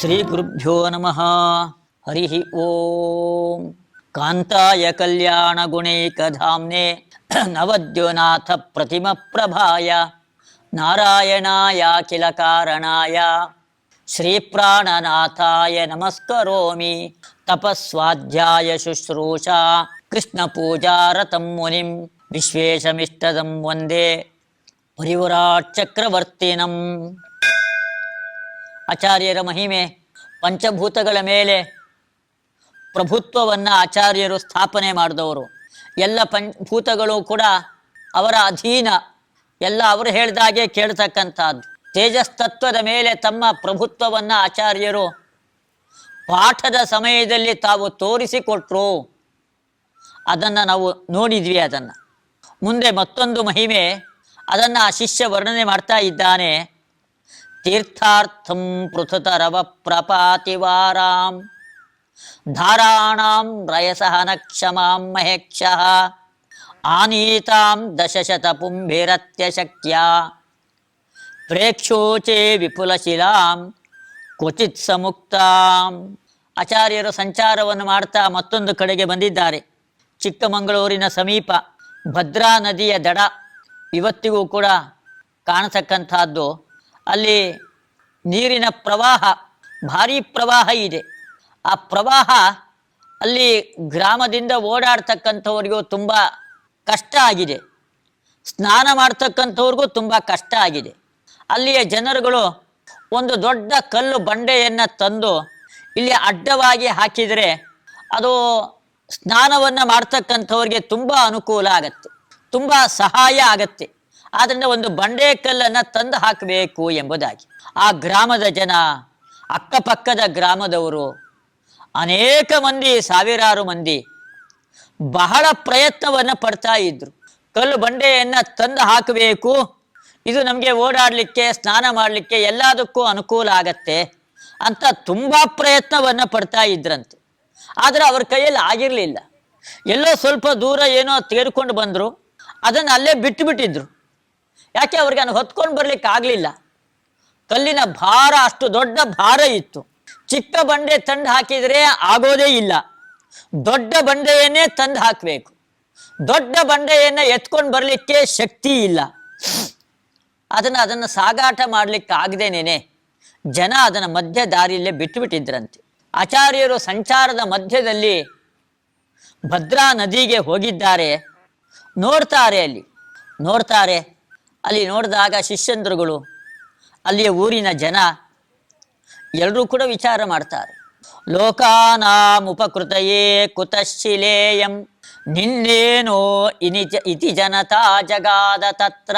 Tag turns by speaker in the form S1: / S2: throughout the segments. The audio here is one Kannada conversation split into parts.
S1: ಶ್ರೀ ಗುರುಭ್ಯೋ ನಮಃ. ಹರಿ ಓಂ. ಕಾಂತಾಯ ಕಲ್ಯಾಣ ಗುಣೈಕಧಾಮ್ನೆ ನವದ್ಯೋನಾಥ ಪ್ರತಿಮ ಪ್ರಭಾಯ ನಾರಾಯಣಾಯಾಖಿಲ ಕಾರಣಾಯ ಶ್ರೀ ಪ್ರಾಣನಾಥಾಯ ನಮಸ್ಕರೋಮಿ. ತಪಸ್ವಾಧ್ಯಾಯ ಶುಶ್ರೂಷಾ ಕೃಷ್ಣ ಪೂಜಾರತಂ ಮುನಿಂ ವಿಶ್ವೇಶಮಿಷ್ಟದಂ ವಂದೇ ಪರಿವರಾಟ್ ಚಕ್ರವರ್ತಿನಂ. ಆಚಾರ್ಯರ ಮಹಿಮೆ. ಪಂಚಭೂತಗಳ ಮೇಲೆ ಪ್ರಭುತ್ವವನ್ನು ಆಚಾರ್ಯರು ಸ್ಥಾಪನೆ ಮಾಡಿದವರು. ಎಲ್ಲ ಭೂತಗಳು ಕೂಡ ಅವರ ಅಧೀನ, ಎಲ್ಲ ಅವರು ಹೇಳಿದಾಗೆ ಕೇಳ್ತಕ್ಕಂಥದ್ದು. ತೇಜಸ್ತತ್ವದ ಮೇಲೆ ತಮ್ಮ ಪ್ರಭುತ್ವವನ್ನು ಆಚಾರ್ಯರು ಪಾಠದ ಸಮಯದಲ್ಲಿ ತಾವು ತೋರಿಸಿಕೊಟ್ರು. ಅದನ್ನು ನಾವು ನೋಡಿದ್ವಿ. ಅದನ್ನು ಮುಂದೆ ಮತ್ತೊಂದು ಮಹಿಮೆ, ಅದನ್ನು ಆ ಶಿಷ್ಯ ವರ್ಣನೆ ಮಾಡ್ತಾ ಇದ್ದಾನೆ. ತೀರ್ಥಾರ್ಥಂ ಪೃಥುತರವ ಪ್ರಪಾತಿವಾರಾಂ ಧಾರಾಣಾಂ ರಯಸಹನ ಕ್ಷಮಾಂ ಮಹೇಕ್ಷಃ ಆನೀತಾಂ ದಶಶತ ಪುಂಭಿರತ್ಯಶಕ್ಯ ಪ್ರೇಕ್ಷೋಚೆ ವಿಪುಲಶಿಲಾಂ ಕ್ವಚಿತ್ ಸಮುಕ್ತಾಂ. ಆಚಾರ್ಯರು ಸಂಚಾರವನ್ನು ಮಾಡ್ತಾ ಮತ್ತೊಂದು ಕಡೆಗೆ ಬಂದಿದ್ದಾರೆ. ಚಿಕ್ಕಮಗಳೂರಿನ ಸಮೀಪ ಭದ್ರಾ ನದಿಯ ದಡ ಇವತ್ತಿಗೂ ಕೂಡ ಕಾಣತಕ್ಕಂಥದ್ದು. ಅಲ್ಲಿ ನೀರಿನ ಪ್ರವಾಹ, ಭಾರೀ ಪ್ರವಾಹ ಇದೆ. ಆ ಪ್ರವಾಹ ಅಲ್ಲಿ ಗ್ರಾಮದಿಂದ ಓಡಾಡ್ತಕ್ಕಂಥವ್ರಿಗೂ ತುಂಬ ಕಷ್ಟ ಆಗಿದೆ, ಸ್ನಾನ ಮಾಡ್ತಕ್ಕಂಥವ್ರಿಗೂ ತುಂಬ ಕಷ್ಟ ಆಗಿದೆ. ಅಲ್ಲಿಯ ಜನರುಗಳು ಒಂದು ದೊಡ್ಡ ಕಲ್ಲು ಬಂಡೆಯನ್ನು ತಂದು ಇಲ್ಲಿ ಅಡ್ಡವಾಗಿ ಹಾಕಿದರೆ ಅದು ಸ್ನಾನವನ್ನು ಮಾಡ್ತಕ್ಕಂಥವ್ರಿಗೆ ತುಂಬ ಅನುಕೂಲ ಆಗತ್ತೆ, ತುಂಬ ಸಹಾಯ ಆಗತ್ತೆ. ಆದ್ದರಿಂದ ಒಂದು ಬಂಡೆ ಕಲ್ಲನ್ನು ತಂದು ಹಾಕಬೇಕು ಎಂಬುದಾಗಿ ಆ ಗ್ರಾಮದ ಜನ, ಅಕ್ಕಪಕ್ಕದ ಗ್ರಾಮದವರು ಅನೇಕ ಮಂದಿ, ಸಾವಿರಾರು ಮಂದಿ ಬಹಳ ಪ್ರಯತ್ನವನ್ನು ಪಡ್ತಾ ಇದ್ರು. ಕಲ್ಲು ಬಂಡೆಯನ್ನು ತಂದು ಹಾಕಬೇಕು, ಇದು ನಮಗೆ ಓಡಾಡಲಿಕ್ಕೆ, ಸ್ನಾನ ಮಾಡಲಿಕ್ಕೆ ಎಲ್ಲದಕ್ಕೂ ಅನುಕೂಲ ಆಗತ್ತೆ ಅಂತ ತುಂಬ ಪ್ರಯತ್ನವನ್ನು ಪಡ್ತಾ ಇದ್ರಂತೆ. ಆದರೆ ಅವ್ರ ಕೈಯಲ್ಲಿ ಆಗಿರಲಿಲ್ಲ. ಎಲ್ಲೋ ಸ್ವಲ್ಪ ದೂರ ಏನೋ ತೆಗೆದುಕೊಂಡು ಬಂದರು, ಅದನ್ನು ಅಲ್ಲೇ ಬಿಟ್ಟುಬಿಟ್ಟಿದ್ರು. ಯಾಕೆ? ಅವ್ರಿಗೆ ನಾನು ಹೊತ್ಕೊಂಡು ಬರ್ಲಿಕ್ಕೆ ಆಗಲಿಲ್ಲ. ಕಲ್ಲಿನ ಭಾರ ಅಷ್ಟು ದೊಡ್ಡ ಭಾರ ಇತ್ತು. ಚಿಕ್ಕ ಬಂಡೆ ತಂದು ಹಾಕಿದರೆ ಆಗೋದೇ ಇಲ್ಲ. ದೊಡ್ಡ ಬಂಡೆಯನ್ನೇ ತಂದು ಹಾಕಬೇಕು. ದೊಡ್ಡ ಬಂಡೆಯನ್ನು ಎತ್ಕೊಂಡು ಬರಲಿಕ್ಕೆ ಶಕ್ತಿ ಇಲ್ಲ. ಅದನ್ನು ಸಾಗಾಟ ಮಾಡಲಿಕ್ಕೆ ಆಗದೇನೇನೆ ಜನ ಅದನ್ನು ಮಧ್ಯ ದಾರಿಯಲ್ಲೇ ಬಿಟ್ಟುಬಿಟ್ಟಿದ್ರಂತೆ. ಆಚಾರ್ಯರು ಸಂಚಾರದ ಮಧ್ಯದಲ್ಲಿ ಭದ್ರಾ ನದಿಗೆ ಹೋಗಿದ್ದಾರೆ. ಅಲ್ಲಿ ನೋಡಿದಾಗ ಶಿಷ್ಯಂದ್ರುಗಳು, ಅಲ್ಲಿಯ ಊರಿನ ಜನ ಎಲ್ಲರೂ ಕೂಡ ವಿಚಾರ ಮಾಡ್ತಾರೆ. ಲೋಕಾನಾಂ ಉಪಕೃತಯೇ ಕುತಶಿಲೇಯಂ ನಿನ್ನೇನೋ ಇತಿ ಜನತಾ ಜಗಾದ ತತ್ರ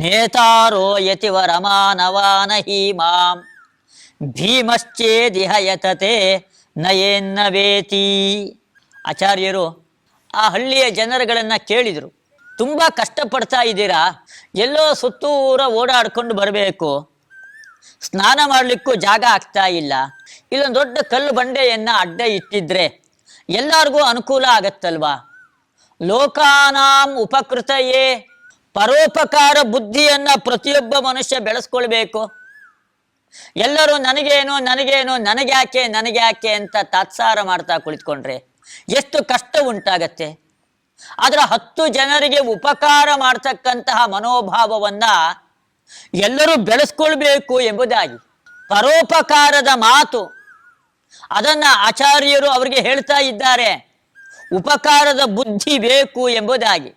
S1: ನೇತಾರೋ ಯತಿವರ ಮಾನವಾನಹಿ ಮಾಂ ಭೀಮಶ್ಚೇದಿಹ ಯತತೆ ನಯೇನ್ನವೇತಿ. ಆಚಾರ್ಯರು ಆ ಹಳ್ಳಿಯ ಜನರುಗಳನ್ನು ಕೇಳಿದರು. ತುಂಬ ಕಷ್ಟಪಡ್ತಾ ಇದ್ದೀರಾ, ಎಲ್ಲೋ ಸುತ್ತೂರ ಓಡಾಡ್ಕೊಂಡು ಬರಬೇಕು, ಸ್ನಾನ ಮಾಡಲಿಕ್ಕೂ ಜಾಗ ಆಗ್ತಾ ಇಲ್ಲ, ಇಲ್ಲೊಂದು ದೊಡ್ಡ ಕಲ್ಲು ಬಂಡೆಯನ್ನು ಅಡ್ಡ ಇಟ್ಟಿದ್ರೆ ಎಲ್ಲರಿಗೂ ಅನುಕೂಲ ಆಗತ್ತಲ್ವಾ? ಲೋಕಾನಾಂ ಉಪಕೃತಯೇ, ಪರೋಪಕಾರ ಬುದ್ಧಿಯನ್ನು ಪ್ರತಿಯೊಬ್ಬ ಮನುಷ್ಯ ಬೆಳೆಸ್ಕೊಳ್ಬೇಕು. ಎಲ್ಲರೂ ನನಗೇನು ನನಗ್ಯಾಕೆ ಅಂತ ತಾತ್ಸಾರ ಮಾಡ್ತಾ ಕುಳಿತುಕೊಂಡ್ರೆ ಎಷ್ಟು ಕಷ್ಟ ಉಂಟಾಗತ್ತೆ. ಆದರೆ 10 ಜನರಿಗೆ ಉಪಕಾರ ಮಾಡ್ತಕ್ಕಂತಹ ಮನೋಭಾವವನ್ನ ಎಲ್ಲರೂ ಬೆಳೆಸ್ಕೊಳ್ಬೇಕು ಎಂಬುದಾಗಿ ಪರೋಪಕಾರದ ಮಾತು, ಅದನ್ನ ಆಚಾರ್ಯರು ಅವರಿಗೆ ಹೇಳ್ತಾ ಇದ್ದಾರೆ. ಉಪಕಾರದ ಬುದ್ಧಿ ಬೇಕು ಎಂಬುದಾಗಿ.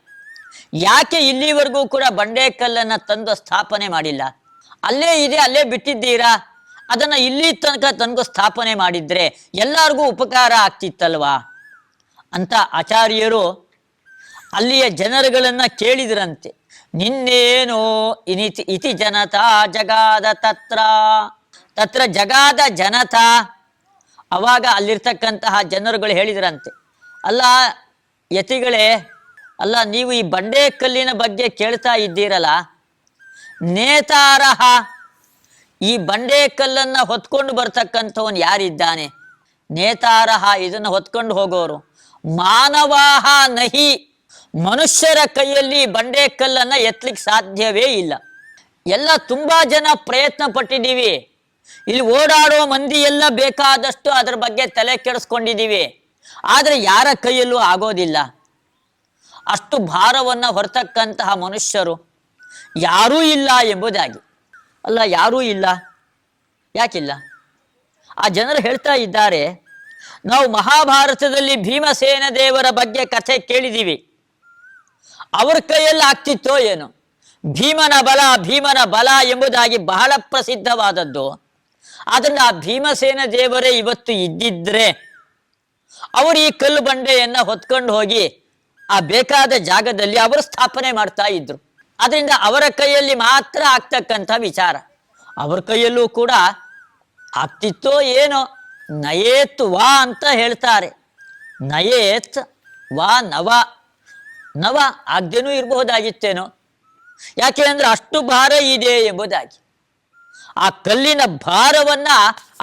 S1: ಯಾಕೆ ಇಲ್ಲಿವರೆಗೂ ಕೂಡ ಬಂಡೆ ಕಲ್ಲನ್ನು ತಂದು ಸ್ಥಾಪನೆ ಮಾಡಿಲ್ಲ? ಅಲ್ಲೇ ಇದೆ, ಅಲ್ಲೇ ಬಿಟ್ಟಿದ್ದೀರಾ. ಅದನ್ನು ಇಲ್ಲಿ ತನಕ ತಂದು ಸ್ಥಾಪನೆ ಮಾಡಿದ್ರೆ ಎಲ್ಲರಿಗೂ ಉಪಕಾರ ಆಗ್ತಿತ್ತಲ್ವಾ ಅಂತ ಆಚಾರ್ಯರು ಅಲ್ಲಿಯ ಜನರುಗಳನ್ನು ಕೇಳಿದ್ರಂತೆ. ನಿನ್ನೇನೋ ಇತಿ ಜನತಾ ಜಗಾದ ತತ್ರ ಜಗಾದ ಜನತಾ. ಅವಾಗ ಅಲ್ಲಿರ್ತಕ್ಕಂತಹ ಜನರುಗಳು ಹೇಳಿದ್ರಂತೆ, ಅಲ್ಲ ಯತಿಗಳೇ, ಅಲ್ಲ ನೀವು ಈ ಬಂಡೆ ಕಲ್ಲಿನ ಬಗ್ಗೆ ಕೇಳ್ತಾ ಇದ್ದೀರಲ್ಲ, ನೇತಾರಹ, ಈ ಬಂಡೆ ಕಲ್ಲನ್ನು ಹೊತ್ಕೊಂಡು ಬರ್ತಕ್ಕಂಥವನು ಯಾರಿದ್ದಾನೆ? ನೇತಾರಹ, ಇದನ್ನು ಹೊತ್ಕೊಂಡು ಹೋಗೋರು. ಮಾನವಾಹ ನಹಿ, ಮನುಷ್ಯರ ಕೈಯಲ್ಲಿ ಬಂಡೆ ಕಲ್ಲನ್ನು ಎತ್ತಲಿಕ್ಕೆ ಸಾಧ್ಯವೇ ಇಲ್ಲ. ಎಲ್ಲ ತುಂಬ ಜನ ಪ್ರಯತ್ನ ಪಟ್ಟಿದ್ದೀವಿ, ಇಲ್ಲಿ ಓಡಾಡೋ ಮಂದಿ ಎಲ್ಲ ಬೇಕಾದಷ್ಟು ಅದರ ಬಗ್ಗೆ ತಲೆ ಕೆಡಿಸ್ಕೊಂಡಿದ್ದೀವಿ, ಆದರೆ ಯಾರ ಕೈಯಲ್ಲೂ ಆಗೋದಿಲ್ಲ. ಅಷ್ಟು ಭಾರವನ್ನು ಹೊರತಕ್ಕಂತಹ ಮನುಷ್ಯರು ಯಾರೂ ಇಲ್ಲ ಎಂಬುದಾಗಿ. ಅಲ್ಲ, ಯಾರೂ ಇಲ್ಲ, ಯಾಕಿಲ್ಲ? ಆ ಜನರು ಹೇಳ್ತಾ ಇದ್ದಾರೆ, ನಾವು ಮಹಾಭಾರತದಲ್ಲಿ ಭೀಮಸೇನ ದೇವರ ಬಗ್ಗೆ ಕಥೆ ಕೇಳಿದ್ದೀವಿ, ಅವ್ರ ಕೈಯಲ್ಲಿ ಆಗ್ತಿತ್ತೋ ಏನು? ಭೀಮನ ಬಲ ಎಂಬುದಾಗಿ ಬಹಳ ಪ್ರಸಿದ್ಧವಾದದ್ದು. ಅದನ್ನು ಆ ಭೀಮಸೇನ ದೇವರೇ ಇವತ್ತು ಇದ್ದಿದ್ರೆ ಅವರು ಈ ಕಲ್ಲು ಬಂಡೆಯನ್ನು ಹೊತ್ಕೊಂಡು ಹೋಗಿ ಆ ಬೇಕಾದ ಜಾಗದಲ್ಲಿ ಅವರು ಸ್ಥಾಪನೆ ಮಾಡ್ತಾ ಇದ್ರು. ಅದರಿಂದ ಅವರ ಕೈಯಲ್ಲಿ ಮಾತ್ರ ಆಗ್ತಕ್ಕಂಥ ವಿಚಾರ. ಅವರ ಕೈಯಲ್ಲೂ ಕೂಡ ಆಗ್ತಿತ್ತೋ ಏನೋ. ನಯೇತ್ ವಾ ಅಂತ ಹೇಳ್ತಾರೆ. ನಯೇತ್ ವಾ ನವ ಆಗದೇನೂ ಇರಬಹುದಾಗಿತ್ತೇನೋ. ಯಾಕೆ ಅಂದರೆ ಅಷ್ಟು ಭಾರ ಇದೆ ಎಂಬುದಾಗಿ. ಆ ಕಲ್ಲಿನ ಭಾರವನ್ನ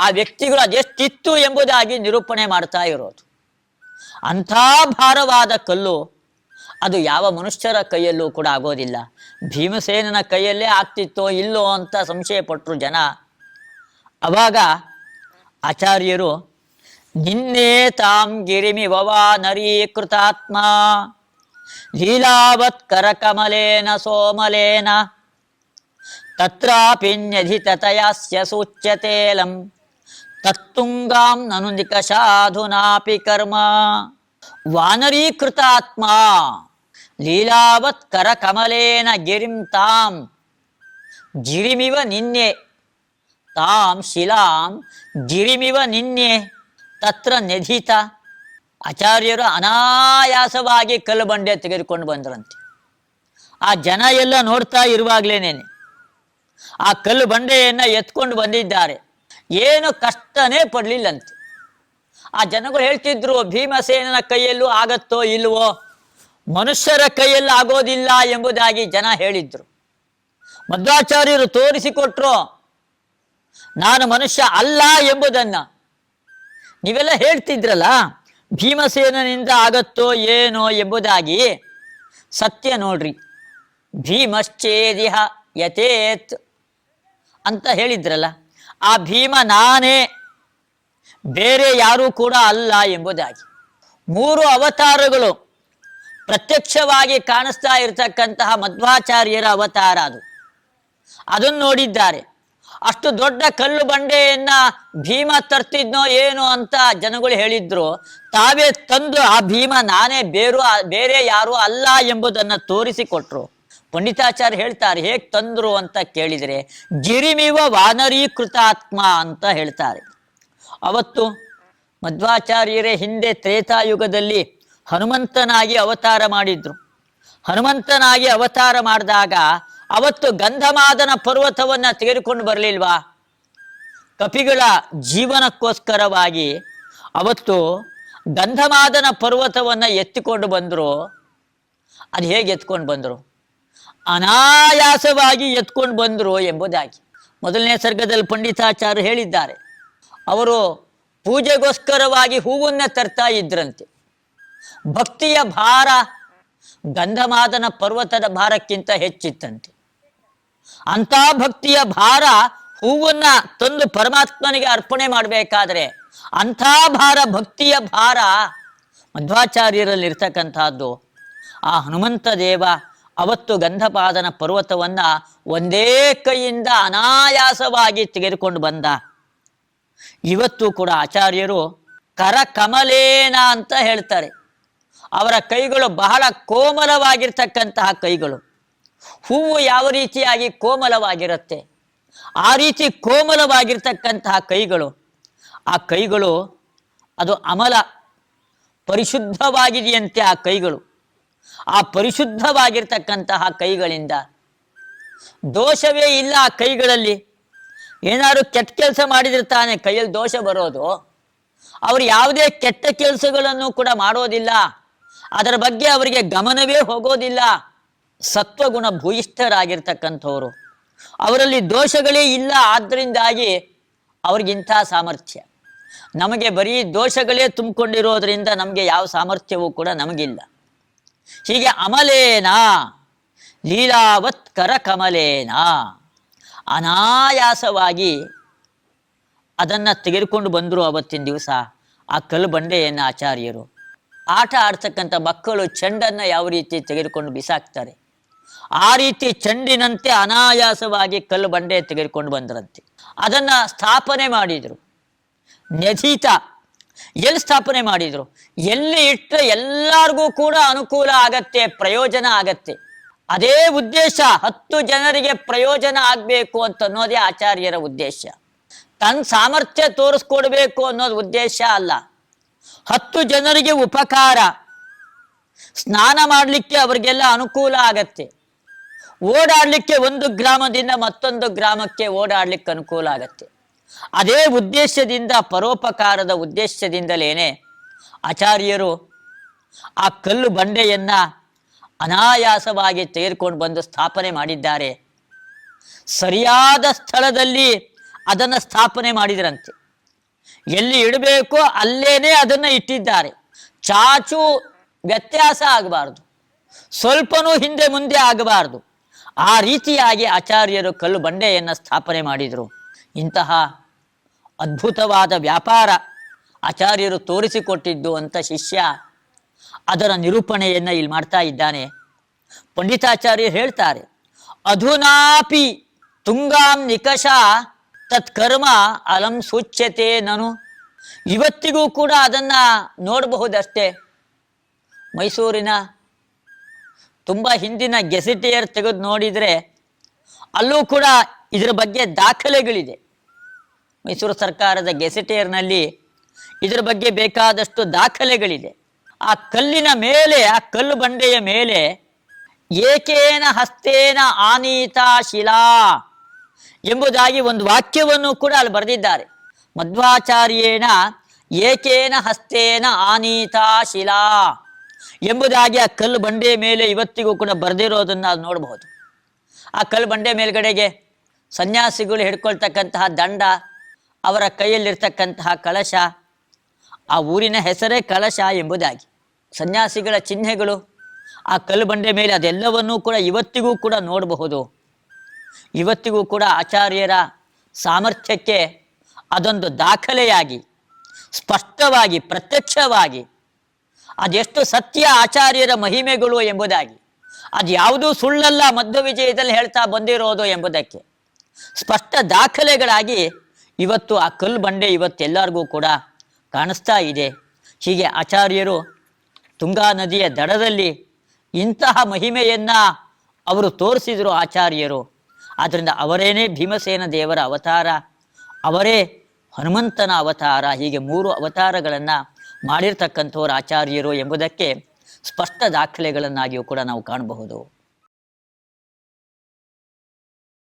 S1: ಆ ವ್ಯಕ್ತಿಗಳು ಅದೆಷ್ಟಿತ್ತು ಎಂಬುದಾಗಿ ನಿರೂಪಣೆ ಮಾಡ್ತಾ ಇರೋದು. ಅಂಥ ಭಾರವಾದ ಕಲ್ಲು ಅದು ಯಾವ ಮನುಷ್ಯರ ಕೈಯಲ್ಲೂ ಕೂಡ ಆಗೋದಿಲ್ಲ. ಭೀಮಸೇನನ ಕೈಯಲ್ಲೇ ಆಗ್ತಿತ್ತೋ ಇಲ್ಲೋ ಅಂತ ಸಂಶಯ ಪಟ್ಟರು ಜನ. ಅವಾಗ ಆಚಾರ್ಯರು ನಿನ್ನೆ ತಾಂ ಗಿರಿಮಿವವಾ ನರೀಕೃತಾತ್ಮ ಲೀಲಾವತ್ ಕರಕಮಲೇನ ಸೋಮಲೇನ ತತ್ರಾಪಿನ್ಯಧಿತತಯಾಸ್ಯ ಸೂಚ್ಯತೇಲಂ ತತ್ತುಂಗಾಂ ನನು ನಿಕಷಾಧುನಾಪಿ ಕರ್ಮ. ವಾನರೀಕೃತಾತ್ಮ ಲೀಲಾವತ್ ಕರಕಮಲೇನ ಗಿರಿಂ ತಾಂ ಗಿರಿಮಿವ ನಿನ್ನೆ ತಾಂ ಶಿಲಾಂ ಗಿರಿಮಿವ ನಿನ್ನೆ ತತ್ರ ನೆಧಿತ. ಆಚಾರ್ಯರು ಅನಾಯಾಸವಾಗಿ ಕಲ್ಲು ಬಂಡೆ ತೆಗೆದುಕೊಂಡು ಬಂದ್ರಂತೆ. ಆ ಜನ ಎಲ್ಲ ನೋಡ್ತಾ ಇರುವಾಗಲೇನೇನೆ ಆ ಕಲ್ಲು ಬಂಡೆಯನ್ನು ಎತ್ಕೊಂಡು ಬಂದಿದ್ದಾರೆ. ಏನು ಕಷ್ಟನೇ ಪಡಲಿಲ್ಲಂತೆ. ಆ ಜನಗಳು ಹೇಳ್ತಿದ್ರು, ಭೀಮಸೇನನ ಕೈಯಲ್ಲೂ ಆಗತ್ತೋ ಇಲ್ವೋ, ಮನುಷ್ಯರ ಕೈಯಲ್ಲಿ ಆಗೋದಿಲ್ಲ ಎಂಬುದಾಗಿ ಜನ ಹೇಳಿದ್ರು. ಮಧ್ವಾಚಾರ್ಯರು ತೋರಿಸಿಕೊಟ್ರು, ನಾನು ಮನುಷ್ಯ ಅಲ್ಲ ಎಂಬುದನ್ನ. ನೀವೆಲ್ಲ ಹೇಳ್ತಿದ್ರಲ್ಲ ಭೀಮಸೇನನಿಂದ ಆಗತ್ತೋ ಏನೋ ಎಂಬುದಾಗಿ. ಸತ್ಯ ನೋಡ್ರಿ, ಭೀಮಶ್ಚೇದಿಹ ಯಥೇತ್ ಅಂತ ಹೇಳಿದ್ರಲ್ಲ, ಆ ಭೀಮ ನಾನೇ, ಬೇರೆ ಯಾರೂ ಕೂಡ ಅಲ್ಲ ಎಂಬುದಾಗಿ. 3 ಅವತಾರಗಳು ಪ್ರತ್ಯಕ್ಷವಾಗಿ ಕಾಣಿಸ್ತಾ ಇರತಕ್ಕಂತಹ ಮಧ್ವಾಚಾರ್ಯರ ಅವತಾರ ಅದನ್ನು ನೋಡಿದ್ದಾರೆ. ಅಷ್ಟು ದೊಡ್ಡ ಕಲ್ಲು ಬಂಡೆಯನ್ನ ಭೀಮ ತರ್ತಿದ್ನೋ ಏನೋ ಅಂತ ಜನಗಳು ಹೇಳಿದ್ರು. ತಾವೇ ತಂದು ಆ ಭೀಮ ನಾನೇ, ಬೇರೆ ಯಾರೂ ಅಲ್ಲ ಎಂಬುದನ್ನು ತೋರಿಸಿಕೊಟ್ರು. ಪಂಡಿತಾಚಾರ್ಯ ಹೇಳ್ತಾರೆ, ಹೇಗೆ ತಂದ್ರು ಅಂತ ಕೇಳಿದರೆ ಗಿರಿಮಿವ ವಾನರೀಕೃತಾತ್ಮ ಅಂತ ಹೇಳ್ತಾರೆ. ಅವತ್ತು ಮಧ್ವಾಚಾರ್ಯರೇ ಹಿಂದೆ ತ್ರೇತಾಯುಗದಲ್ಲಿ ಹನುಮಂತನಾಗಿ ಅವತಾರ ಮಾಡಿದ್ರು. ಹನುಮಂತನಾಗಿ ಅವತಾರ ಮಾಡಿದಾಗ ಅವತ್ತು ಗಂಧಮಾದನ ಪರ್ವತವನ್ನು ತೆಗೆದುಕೊಂಡು ಬರಲಿಲ್ವಾ? ಕಪಿಗಳ ಜೀವನಕ್ಕೋಸ್ಕರವಾಗಿ ಅವತ್ತು ಗಂಧಮಾದನ ಪರ್ವತವನ್ನು ಎತ್ತಿಕೊಂಡು ಬಂದರು. ಅದು ಹೇಗೆ ಎತ್ಕೊಂಡು ಬಂದರು? ಅನಾಯಾಸವಾಗಿ ಎತ್ಕೊಂಡು ಬಂದರು ಎಂಬುದಾಗಿ ಮೊದಲನೇ ಸರ್ಗದಲ್ಲಿ ಪಂಡಿತಾಚಾರ್ಯರು ಹೇಳಿದ್ದಾರೆ. ಅವರು ಪೂಜೆಗೋಸ್ಕರವಾಗಿ ಹೂವನ್ನು ತರ್ತಾ ಇದ್ರಂತೆ. ಭಕ್ತಿಯ ಭಾರ ಗಂಧಮಾದನ ಪರ್ವತದ ಭಾರಕ್ಕಿಂತ ಹೆಚ್ಚಿತ್ತಂತೆ. ಅಂಥ ಭಕ್ತಿಯ ಭಾರ ಹೂವನ್ನ ತಂದು ಪರಮಾತ್ಮನಿಗೆ ಅರ್ಪಣೆ ಮಾಡಬೇಕಾದ್ರೆ ಅಂಥ ಭಾರ, ಭಕ್ತಿಯ ಭಾರ ಮಧ್ವಾಚಾರ್ಯರಲ್ಲಿ ಇರ್ತಕ್ಕಂಥದ್ದು. ಆ ಹನುಮಂತ ದೇವ ಅವತ್ತು ಗಂಧಪಾದನ ಪರ್ವತವನ್ನ ಒಂದೇ ಕೈಯಿಂದ ಅನಾಯಾಸವಾಗಿ ತೆಗೆದುಕೊಂಡು ಬಂದ. ಇವತ್ತು ಕೂಡ ಆಚಾರ್ಯರು ಕರಕಮಲೇನ ಅಂತ ಹೇಳ್ತಾರೆ. ಅವರ ಕೈಗಳು ಬಹಳ ಕೋಮಲವಾಗಿರ್ತಕ್ಕಂತಹ ಕೈಗಳು. ಹೂವು ಯಾವ ರೀತಿಯಾಗಿ ಕೋಮಲವಾಗಿರುತ್ತೆ, ಆ ರೀತಿ ಕೋಮಲವಾಗಿರ್ತಕ್ಕಂತಹ ಕೈಗಳು. ಆ ಕೈಗಳು ಅದು ಅಮಲ, ಪರಿಶುದ್ಧವಾಗಿದೆಯಂತೆ ಆ ಕೈಗಳು. ಆ ಪರಿಶುದ್ಧವಾಗಿರ್ತಕ್ಕಂತಹ ಕೈಗಳಿಂದ ದೋಷವೇ ಇಲ್ಲ. ಆ ಕೈಗಳಲ್ಲಿ ಏನಾದ್ರು ಕೆಟ್ಟ ಕೆಲಸ ಮಾಡಿದ್ರೆ ತಾನೇ ಕೈಯಲ್ಲಿ ದೋಷ ಬರೋದು. ಅವರು ಯಾವುದೇ ಕೆಟ್ಟ ಕೆಲಸಗಳನ್ನು ಕೂಡ ಮಾಡೋದಿಲ್ಲ, ಅದರ ಬಗ್ಗೆ ಅವರಿಗೆ ಗಮನವೇ ಹೋಗೋದಿಲ್ಲ. ಸತ್ವಗುಣ ಭೂಯಿಷ್ಠರಾಗಿರ್ತಕ್ಕಂಥವ್ರು, ಅವರಲ್ಲಿ ದೋಷಗಳೇ ಇಲ್ಲ. ಆದ್ದರಿಂದಾಗಿ ಅವ್ರಿಗಿಂಥ ಸಾಮರ್ಥ್ಯ. ನಮಗೆ ಬರೀ ದೋಷಗಳೇ ತುಂಬಿಕೊಂಡಿರೋದ್ರಿಂದ ನಮಗೆ ಯಾವ ಸಾಮರ್ಥ್ಯವೂ ಕೂಡ ನಮಗಿಲ್ಲ. ಹೀಗೆ ಅಮಲೇನ ಲೀಲಾವತ್ ಕರ ಕಮಲೇನ ಅನಾಯಾಸವಾಗಿ ಅದನ್ನು ತೆಗೆದುಕೊಂಡು ಬಂದರು ಅವತ್ತಿನ ದಿವಸ ಆ ಕಲ್ಲು ಬಂಡೆಯನ್ನು ಆಚಾರ್ಯರು. ಆಟ ಆಡ್ತಕ್ಕಂಥ ಮಕ್ಕಳು ಚೆಂಡನ್ನು ಯಾವ ರೀತಿ ತೆಗೆದುಕೊಂಡು ಬಿಸಾಕ್ತಾರೆ, ಆ ರೀತಿ ಚೆಂಡಿನಂತೆ ಅನಾಯಾಸವಾಗಿ ಕಲ್ಲು ಬಂಡೆ ತೆಗೆದುಕೊಂಡು ಬಂದರಂತೆ. ಅದನ್ನು ಸ್ಥಾಪನೆ ಮಾಡಿದರು. ನೆದೀತ ಎಲ್ಲಿ ಸ್ಥಾಪನೆ ಮಾಡಿದರು? ಎಲ್ಲಿ ಇಟ್ಟರೆ ಎಲ್ಲರಿಗೂ ಕೂಡ ಅನುಕೂಲ ಆಗತ್ತೆ, ಪ್ರಯೋಜನ ಆಗತ್ತೆ. ಅದೇ ಉದ್ದೇಶ, 10 ಜನರಿಗೆ ಪ್ರಯೋಜನ ಆಗಬೇಕು ಅಂತ ಅನ್ನೋದೇ ಆಚಾರ್ಯರ ಉದ್ದೇಶ. ತನ್ನ ಸಾಮರ್ಥ್ಯ ತೋರಿಸ್ಕೊಡ್ಬೇಕು ಅನ್ನೋದು ಉದ್ದೇಶ ಅಲ್ಲ. 10 ಜನರಿಗೆ ಉಪಕಾರ, ಸ್ನಾನ ಮಾಡಲಿಕ್ಕೆ ಅವರಿಗೆಲ್ಲ ಅನುಕೂಲ ಆಗತ್ತೆ, ಓಡಾಡಲಿಕ್ಕೆ ಒಂದು ಗ್ರಾಮದಿಂದ ಮತ್ತೊಂದು ಗ್ರಾಮಕ್ಕೆ ಓಡಾಡಲಿಕ್ಕೆ ಅನುಕೂಲ ಆಗತ್ತೆ. ಅದೇ ಉದ್ದೇಶದಿಂದ, ಪರೋಪಕಾರದ ಉದ್ದೇಶದಿಂದಲೇನೆ ಆಚಾರ್ಯರು ಆ ಕಲ್ಲು ಬಂಡೆಯನ್ನು ಅನಾಯಾಸವಾಗಿ ತೆಗೆದುಕೊಂಡು ಬಂದು ಸ್ಥಾಪನೆ ಮಾಡಿದ್ದಾರೆ. ಸರಿಯಾದ ಸ್ಥಳದಲ್ಲಿ ಅದನ್ನು ಸ್ಥಾಪನೆ ಮಾಡಿದರಂತೆ. ಎಲ್ಲಿ ಇಡಬೇಕೋ ಅಲ್ಲೇನೆ ಅದನ್ನು ಇಟ್ಟಿದ್ದಾರೆ. ಚಾಚು ವ್ಯತ್ಯಾಸ ಆಗಬಾರ್ದು, ಸ್ವಲ್ಪನೂ ಹಿಂದೆ ಮುಂದೆ ಆಗಬಾರ್ದು. ಆ ರೀತಿಯಾಗಿ ಆಚಾರ್ಯರು ಕಲ್ಲು ಬಂಡೆಯನ್ನು ಸ್ಥಾಪನೆ ಮಾಡಿದರು. ಇಂತಹ ಅದ್ಭುತವಾದ ವ್ಯಾಪಾರ ಆಚಾರ್ಯರು ತೋರಿಸಿಕೊಟ್ಟಿದ್ದು ಅಂತ ಶಿಷ್ಯ ಅದರ ನಿರೂಪಣೆಯನ್ನು ಇಲ್ಲಿ ಮಾಡ್ತಾ ಇದ್ದಾನೆ. ಪಂಡಿತಾಚಾರ್ಯರು ಹೇಳ್ತಾರೆ, ಅಧುನಾಪಿ ತುಂಗಾಂ ನಿಕಷ ತತ್ಕರ್ಮ ಅಲಂ ಸೂಚ್ಯತೆ ನನು. ಇವತ್ತಿಗೂ ಕೂಡ ಅದನ್ನು ನೋಡಬಹುದಷ್ಟೇ. ಮೈಸೂರಿನ ತುಂಬ ಹಿಂದಿನ ಗೆಸಿಟಿಯರ್ ತೆಗೆದು ನೋಡಿದರೆ ಅಲ್ಲೂ ಕೂಡ ಇದರ ಬಗ್ಗೆ ದಾಖಲೆಗಳಿದೆ. ಮೈಸೂರು ಸರ್ಕಾರದ ಗೆಸಿಟಿಯರ್ನಲ್ಲಿ ಇದರ ಬಗ್ಗೆ ಬೇಕಾದಷ್ಟು ದಾಖಲೆಗಳಿದೆ. ಆ ಕಲ್ಲಿನ ಮೇಲೆ, ಆ ಕಲ್ಲು ಬಂಡೆಯ ಮೇಲೆ ಏಕೇನ ಹಸ್ತೇನ ಆನೀತಾ ಶಿಲಾ ಎಂಬುದಾಗಿ ಒಂದು ವಾಕ್ಯವನ್ನು ಕೂಡ ಅಲ್ಲಿ ಬರೆದಿದ್ದಾರೆ. ಮಧ್ವಾಚಾರ್ಯೇಣ ಏಕೇನ ಹಸ್ತೇನ ಆನೀತಾ ಶಿಲಾ ಎಂಬುದಾಗಿ ಆ ಕಲ್ಲು ಬಂಡೆಯ ಮೇಲೆ ಇವತ್ತಿಗೂ ಕೂಡ ಬರೆದಿರೋದನ್ನು ಅದು ನೋಡಬಹುದು. ಆ ಕಲ್ಲು ಬಂಡೆ ಮೇಲ್ಗಡೆಗೆ ಸನ್ಯಾಸಿಗಳು ಹಿಡ್ಕೊಳ್ತಕ್ಕಂತಹ ದಂಡ, ಅವರ ಕೈಯಲ್ಲಿರ್ತಕ್ಕಂತಹ ಕಳಶ, ಆ ಊರಿನ ಹೆಸರೇ ಕಳಶ ಎಂಬುದಾಗಿ ಸನ್ಯಾಸಿಗಳ ಚಿಹ್ನೆಗಳು ಆ ಕಲ್ಲು ಬಂಡೆ ಮೇಲೆ, ಅದೆಲ್ಲವನ್ನೂ ಕೂಡ ಇವತ್ತಿಗೂ ಕೂಡ ನೋಡಬಹುದು. ಇವತ್ತಿಗೂ ಕೂಡ ಆಚಾರ್ಯರ ಸಾಮರ್ಥ್ಯಕ್ಕೆ ಅದೊಂದು ದಾಖಲೆಯಾಗಿ, ಸ್ಪಷ್ಟವಾಗಿ, ಪ್ರತ್ಯಕ್ಷವಾಗಿ ಅದೆಷ್ಟು ಸತ್ಯ ಆಚಾರ್ಯರ ಮಹಿಮೆಗಳು ಎಂಬುದಾಗಿ, ಅದು ಯಾವುದೂ ಸುಳ್ಳಲ್ಲ ಮಧ್ವ ವಿಜಯದಲ್ಲಿ ಹೇಳ್ತಾ ಬಂದಿರೋದು ಎಂಬುದಕ್ಕೆ ಸ್ಪಷ್ಟ ದಾಖಲೆಗಳಾಗಿ ಇವತ್ತು ಆ ಕಲ್ಲು ಬಂಡೆ ಇವತ್ತೆಲ್ಲರಿಗೂ ಕೂಡ ಕಾಣಿಸ್ತಾ ಇದೆ. ಹೀಗೆ ಆಚಾರ್ಯರು ತುಂಗಾ ನದಿಯ ದಡದಲ್ಲಿ ಇಂತಹ ಮಹಿಮೆಯನ್ನು ಅವರು ತೋರಿಸಿದರು ಆಚಾರ್ಯರು. ಆದ್ದರಿಂದ ಅವರೇನೇ ಭೀಮಸೇನ ದೇವರ ಅವತಾರ, ಅವರೇ ಹನುಮಂತನ ಅವತಾರ, ಹೀಗೆ 3 ಅವತಾರಗಳನ್ನು ಮಾಡಿರ್ತಕ್ಕಂಥವ್ರು ಆಚಾರ್ಯರು ಎಂಬುದಕ್ಕೆ ಸ್ಪಷ್ಟ ದಾಖಲೆಗಳನ್ನಾಗಿಯೂ ಕೂಡ ನಾವು ಕಾಣಬಹುದು.